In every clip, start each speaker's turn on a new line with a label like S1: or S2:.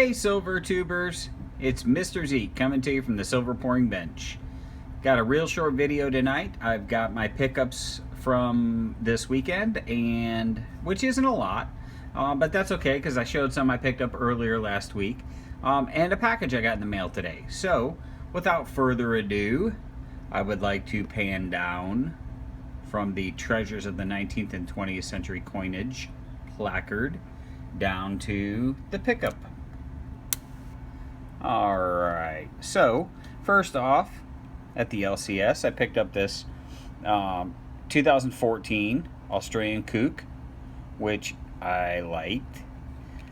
S1: Hey Silver Tubers, it's Mr. Zeke coming to you from the Silver Pouring Bench. Got a real short video tonight. I've got my pickups from this weekend, and which isn't a lot, but that's okay because I showed some I picked up earlier last week, and a package I got in the mail today. So without further ado, I would like to pan down from the Treasures of the 19th and 20th Century Coinage placard down to the pickup. Alright, so first off, at the LCS, I picked up this 2014 Australian Kook, which I liked.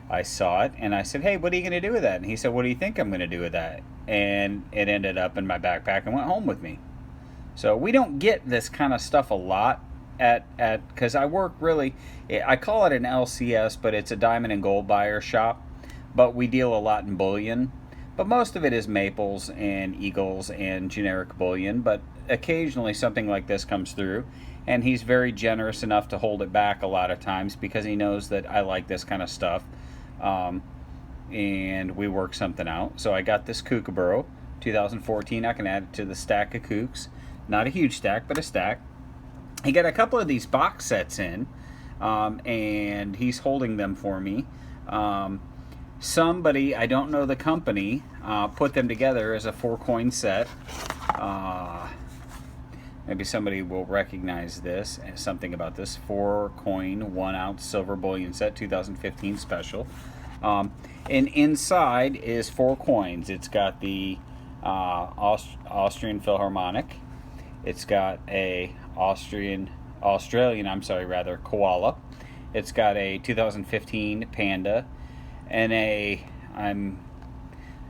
S1: I saw it and I said, hey, what are you going to do with that? And he said, what do you think I'm going to do with that? And it ended up in my backpack and went home with me. So we don't get this kind of stuff a lot because I work really, I call it an LCS, but it's a diamond and gold buyer shop, but we deal a lot in bullion. But most of it is maples and eagles and generic bullion, but occasionally something like this comes through, and he's very generous enough to hold it back a lot of times because he knows that I like this kind of stuff, and we work something out. So I got this Kookaburra 2014. I can add it to the stack of Kooks. Not a huge stack, but a stack. He got a couple of these box sets in, and he's holding them for me. Somebody, I don't know the company, put them together as a 4-coin set. Maybe somebody will recognize this, something about this 4-coin, 1-ounce silver bullion set, 2015 special. And inside is 4 coins. It's got the Austrian Philharmonic. It's got a Australian, koala. It's got a 2015 Panda. And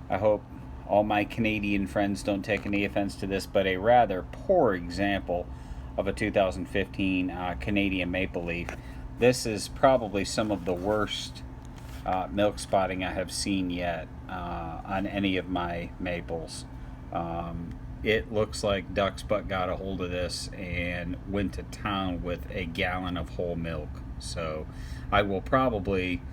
S1: I hope all my Canadian friends don't take any offense to this, but a rather poor example of a 2015 Canadian maple leaf. This is probably some of the worst milk spotting I have seen yet on any of my maples. It looks like Duck's Butt got a hold of this and went to town with a gallon of whole milk. So I will probably...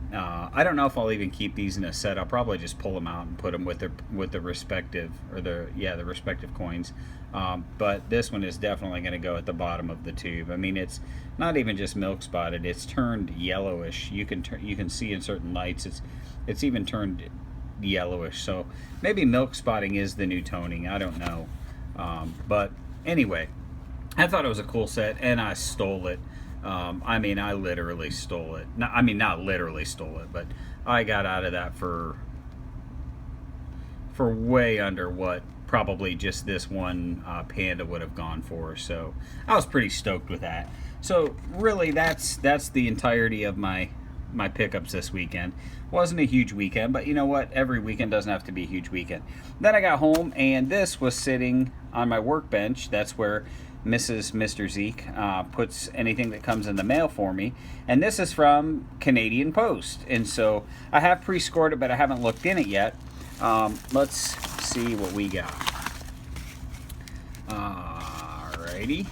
S1: I don't know if I'll even keep these in a set. I'll probably just pull them out and put them with the respective respective coins. But this one is definitely going to go at the bottom of the tube. I mean, it's not even just milk spotted; it's turned yellowish. You can see in certain lights it's even turned yellowish. So maybe milk spotting is the new toning. I don't know. But anyway, I thought it was a cool set, and I stole it. I mean, I literally stole it. Not literally stole it, but I got out of that for way under what probably just this one Panda would have gone for. So I was pretty stoked with that. So really, that's the entirety of my pickups this weekend. Wasn't a huge weekend, but you know what? Every weekend doesn't have to be a huge weekend. Then I got home, and this was sitting on my workbench. That's where Mr. Zeke puts anything that comes in the mail for me, and this is from Canadian Post, and so I have pre-scored it, but I haven't looked in it yet. Let's see what we got. Alrighty.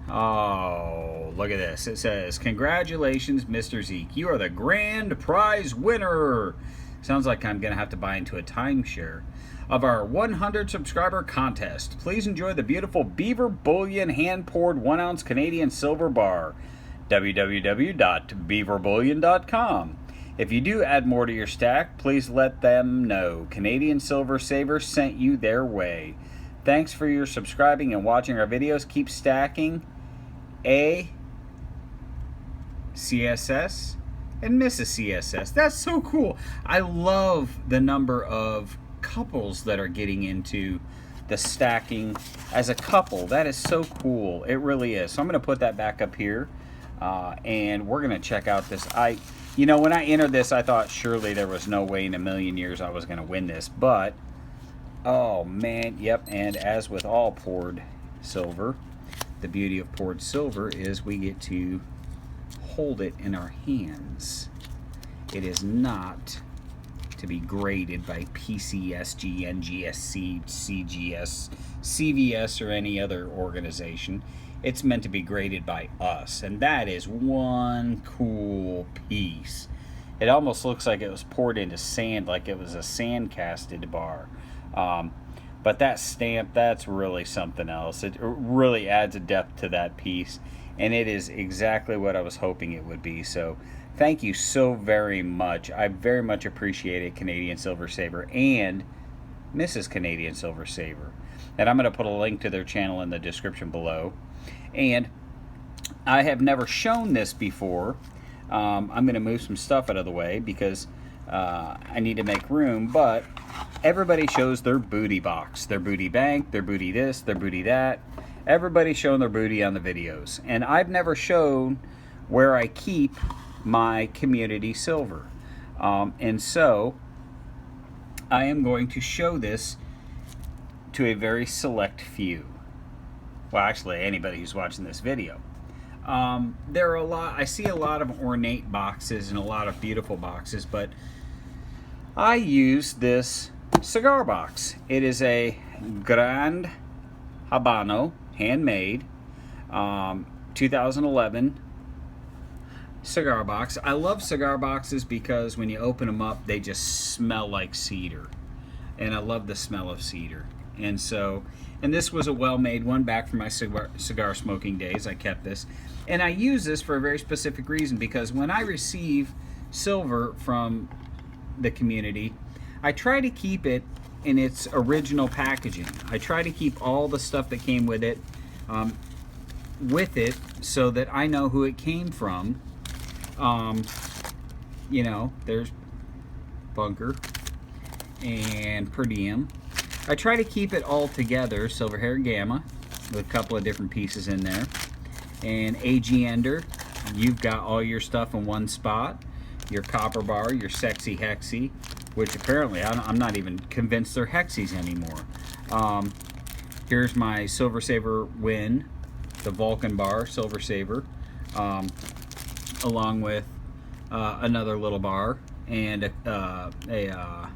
S1: Oh, look at this. It says, congratulations, Mr. Zeke. You are the grand prize winner. Sounds like I'm going to have to buy into a timeshare. Of our 100 subscriber contest. Please enjoy the beautiful Beaver Bullion hand-poured 1-ounce Canadian silver bar. www.beaverbullion.com. If you do add more to your stack, please let them know. Canadian Silver Savers sent you their way. Thanks for your subscribing and watching our videos. Keep stacking. A. CSS and Mrs. CSS. That's so cool. I love the number of couples that are getting into the stacking as a couple. That is so cool. It really is. So I'm going to put that back up here, and we're going to check out this. When I entered this, I thought surely there was no way in a million years I was going to win this, but oh man, yep. And as with all poured silver, the beauty of poured silver is we get to hold it in our hands. It is not to be graded by PCSG, NGSC, CGS, CVS, or any other organization. It's meant to be graded by us, and that is one cool piece. It almost looks like it was poured into sand, like it was a sand casted bar. But that stamp, that's really something else. It really adds a depth to that piece, and it is exactly what I was hoping it would be. So thank you so very much. I very much appreciate it, Canadian Silver Saber and Mrs. Canadian Silver Saber. And I'm going to put a link to their channel in the description below. And I have never shown this before. I'm going to move some stuff out of the way because I need to make room, but everybody shows their booty box, their booty bank, their booty this, their booty that. Everybody's showing their booty on the videos. And I've never shown where I keep my community silver. And so I am going to show this to a very select few. Well, actually, anybody who's watching this video. There are a lot, I see a lot of ornate boxes and a lot of beautiful boxes, but I use this cigar box. It is a Grand Habano, handmade, 2011 cigar box. I love cigar boxes because when you open them up, they just smell like cedar. And I love the smell of cedar. And so, and this was a well-made one back from my cigar smoking days. I kept this. And I use this for a very specific reason, because when I receive silver from the community, I try to keep it in its original packaging. I try to keep all the stuff that came with it so that I know who it came from. You know, there's Bunker and Per Diem. I try to keep it all together, Silver Hair Gamma, with a couple of different pieces in there. And AG Ender, you've got all your stuff in one spot. Your Copper Bar, your Sexy Hexy, which apparently I'm not even convinced they're Hexies anymore. Here's my Silver Saber Win, the Vulcan Bar, Silver Saber, along with another little bar and a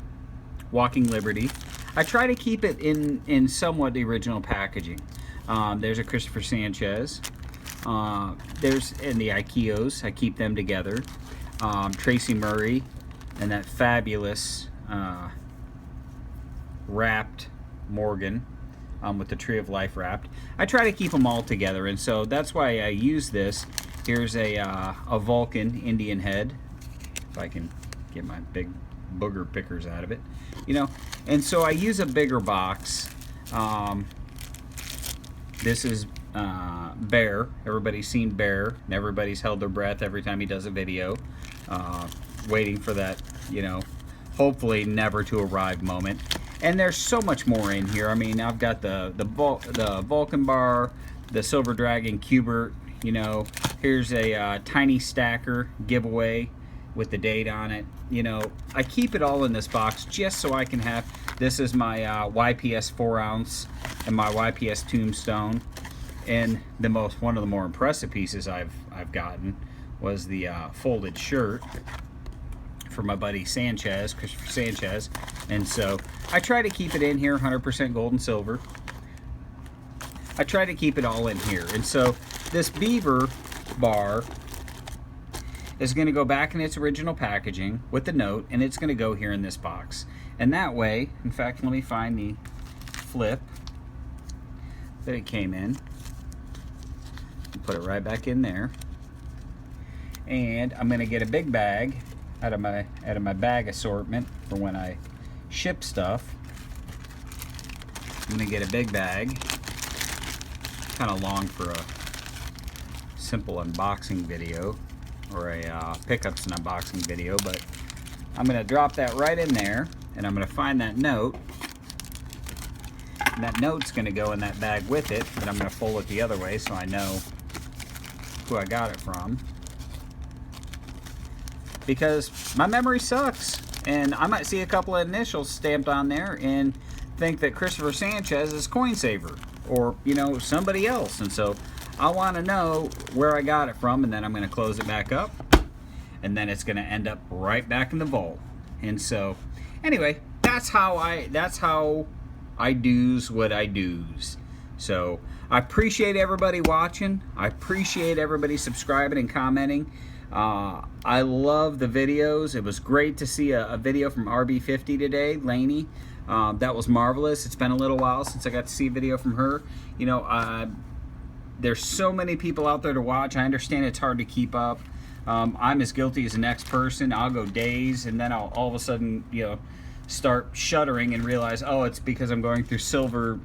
S1: Walking Liberty. I try to keep it in somewhat the original packaging. There's a Christopher Sanchez. There's in the Ikeos. I keep them together. Tracy Murray and that fabulous wrapped Morgan with the Tree of Life wrapped. I try to keep them all together, and so that's why I use this. Here's a Vulcan Indian head, if I can get my big booger pickers out of it, you know. And so I use a bigger box. This is Bear. Everybody's seen Bear, and everybody's held their breath every time he does a video, waiting for that, you know, hopefully never to arrive moment. And there's so much more in here. I mean, I've got the Vulcan Bar, the Silver Dragon Cubert, you know. Here's a tiny stacker giveaway with the date on it. You know, I keep it all in this box just so I can have, this is my YPS 4-ounce and my YPS Tombstone. And one of the more impressive pieces I've gotten was the folded shirt for my buddy Sanchez, Christopher Sanchez. And so I try to keep it in here, 100% gold and silver. I try to keep it all in here. And so this beaver bar is going to go back in its original packaging with the note, and it's going to go here in this box. And that way, in fact, let me find the flip that it came in. Put it right back in there. And I'm going to get a big bag out of my bag assortment for when I ship stuff. I'm going to get a big bag. Kind of long for a simple unboxing video, or a pickups and unboxing video, but I'm going to drop that right in there, and I'm going to find that note, and that note's going to go in that bag with it, but I'm going to fold it the other way so I know who I got it from, because my memory sucks, and I might see a couple of initials stamped on there and think that Christopher Sanchez is Coin Saver, or, you know, somebody else. And so I want to know where I got it from, and then I'm going to close it back up, and then it's going to end up right back in the vault. And so anyway, that's how I do's what I do's. So I appreciate everybody watching. I appreciate everybody subscribing and commenting. I love the videos. It was great to see a video from RB50 today, Lainey. That was marvelous. It's been a little while since I got to see a video from her. You know, there's so many people out there to watch. I understand it's hard to keep up. I'm as guilty as the next person. I'll go days, and then I'll all of a sudden, you know, start shuddering and realize, oh, it's because I'm going through silver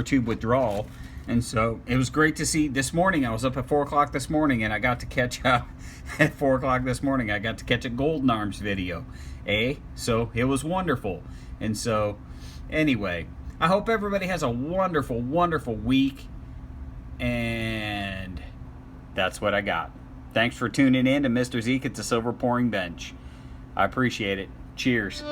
S1: tube withdrawal. And so it was great to see this morning. I was up at 4 o'clock this morning, and I got to catch at 4 o'clock this morning. I got to catch a Golden Arms video, so it was wonderful. And so, anyway, I hope everybody has a wonderful, wonderful week. And that's what I got. Thanks for tuning in to Mr. Zeke at the Silver Pouring Bench. I appreciate it. Cheers.